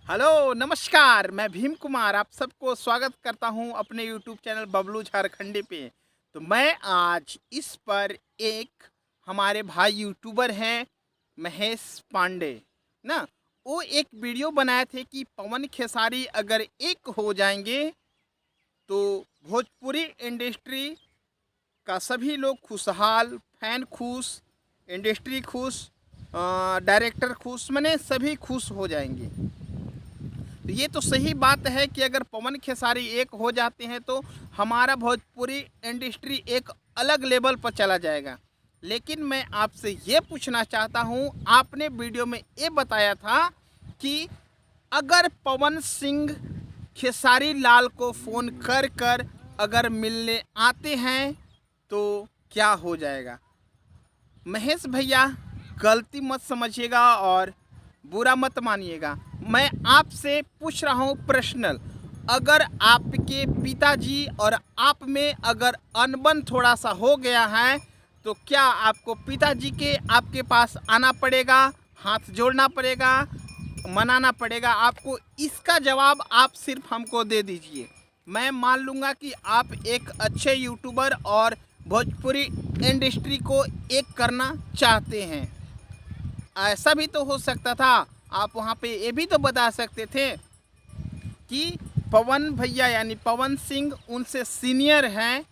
Hello नमस्कार, मैं भीम कुमार आप सबको स्वागत करता हूं अपने यूट्यूब चैनल बबलू झारखंडी पे। तो मैं आज इस पर एक हमारे भाई यूट्यूबर हैं महेश पांडे ना, वो एक वीडियो बनाए थे कि पवन खेसारी अगर एक हो जाएंगे तो भोजपुरी इंडस्ट्री का सभी लोग खुशहाल, फैन खुश, इंडस्ट्री खुश, डायरेक्टर खुश, माने सभी खुश हो जाएंगे। तो ये तो सही बात है कि अगर पवन खेसारी एक हो जाते हैं तो हमारा भोजपुरी इंडस्ट्री एक अलग लेवल पर चला जाएगा। लेकिन मैं आपसे ये पूछना चाहता हूँ, आपने वीडियो में ये बताया था कि अगर पवन सिंह खेसारी लाल को फ़ोन कर कर अगर मिलने आते हैं तो क्या हो जाएगा। महेश भैया, गलती मत समझिएगा और बुरा मत मानिएगा। मैं आपसे पूछ रहा हूँ पर्सनल, अगर आपके पिताजी और आप में अगर अनबन थोड़ा सा हो गया है तो क्या आपको पिताजी के आपके पास आना पड़ेगा, हाथ जोड़ना पड़ेगा, मनाना पड़ेगा? आपको इसका जवाब आप सिर्फ हमको दे दीजिए। मैं मान लूँगा कि आप एक अच्छे यूट्यूबर और भोजपुरी इंडस्ट्री को एक करना चाहते हैं। ऐसा भी तो हो सकता था, आप वहाँ पे ये भी तो बता सकते थे कि पवन भैया यानी पवन सिंह उनसे सीनियर हैं,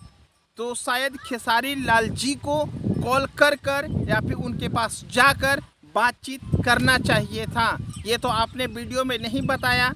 तो शायद खेसारी लाल जी को कॉल कर कर या फिर उनके पास जाकर बातचीत करना चाहिए था। ये तो आपने वीडियो में नहीं बताया,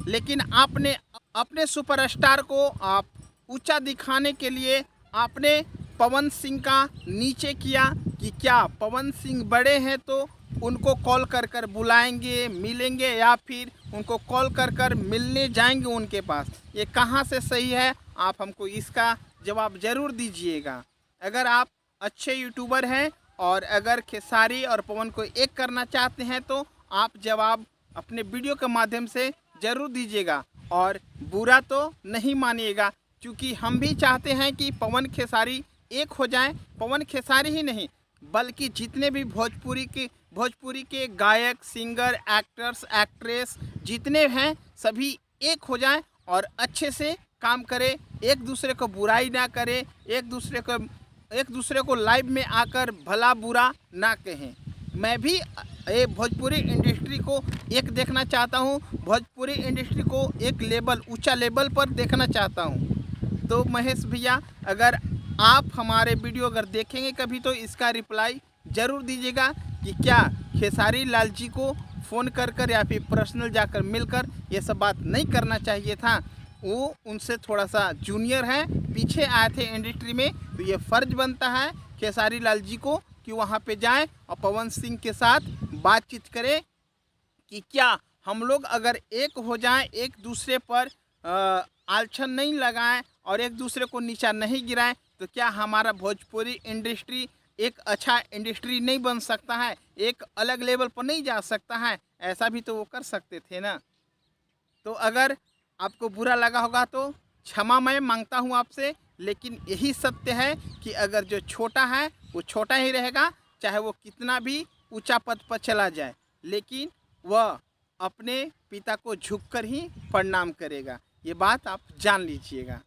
लेकिन आपने अपने सुपरस्टार को आप ऊंचा दिखाने के लिए आपने पवन सिंह का नीचे किया कि क्या पवन सिंह बड़े हैं तो उनको कॉल कर कर बुलाएंगे, मिलेंगे, या फिर उनको कॉल कर कर मिलने जाएंगे उनके पास। ये कहाँ से सही है? आप हमको इसका जवाब ज़रूर दीजिएगा। अगर आप अच्छे यूट्यूबर हैं और अगर खेसारी और पवन को एक करना चाहते हैं तो आप जवाब अपने वीडियो के माध्यम से ज़रूर दीजिएगा और बुरा तो नहीं मानिएगा, क्योंकि हम भी चाहते हैं कि पवन खेसारी एक हो जाएं। पवन खेसारी ही नहीं बल्कि जितने भी भोजपुरी के गायक, सिंगर, एक्टर्स, एक्ट्रेस जितने हैं सभी एक हो जाएं और अच्छे से काम करें, एक दूसरे को बुराई ना करें, एक दूसरे को लाइव में आकर भला बुरा ना कहें। मैं भी ये भोजपुरी इंडस्ट्री को एक देखना चाहता हूँ, भोजपुरी इंडस्ट्री को एक लेवल, ऊंचा लेवल पर देखना चाहता हूँ। तो महेश भैया, अगर आप हमारे वीडियो अगर देखेंगे कभी तो इसका रिप्लाई ज़रूर दीजिएगा कि क्या खेसारी लाल जी को फ़ोन कर कर या फिर पर्सनल जाकर मिलकर ये सब बात नहीं करना चाहिए था। वो उनसे थोड़ा सा जूनियर हैं, पीछे आए थे इंडस्ट्री में, तो ये फ़र्ज बनता है खेसारी लाल जी को कि वहाँ पे जाएं और पवन सिंह के साथ बातचीत करें कि क्या हम लोग अगर एक हो जाएं, एक दूसरे पर आलछन नहीं लगाएं और एक दूसरे को नीचा नहीं गिराएं, तो क्या हमारा भोजपुरी इंडस्ट्री एक अच्छा इंडस्ट्री नहीं बन सकता है, एक अलग लेवल पर नहीं जा सकता है? ऐसा भी तो वो कर सकते थे ना। तो अगर आपको बुरा लगा होगा तो क्षमा मैं मांगता हूँ आपसे, लेकिन यही सत्य है कि अगर जो छोटा है वो छोटा ही रहेगा, चाहे वो कितना भी ऊंचा पद पर चला जाए, लेकिन वह अपने पिता को झुककर ही प्रणाम करेगा। ये बात आप जान लीजिएगा।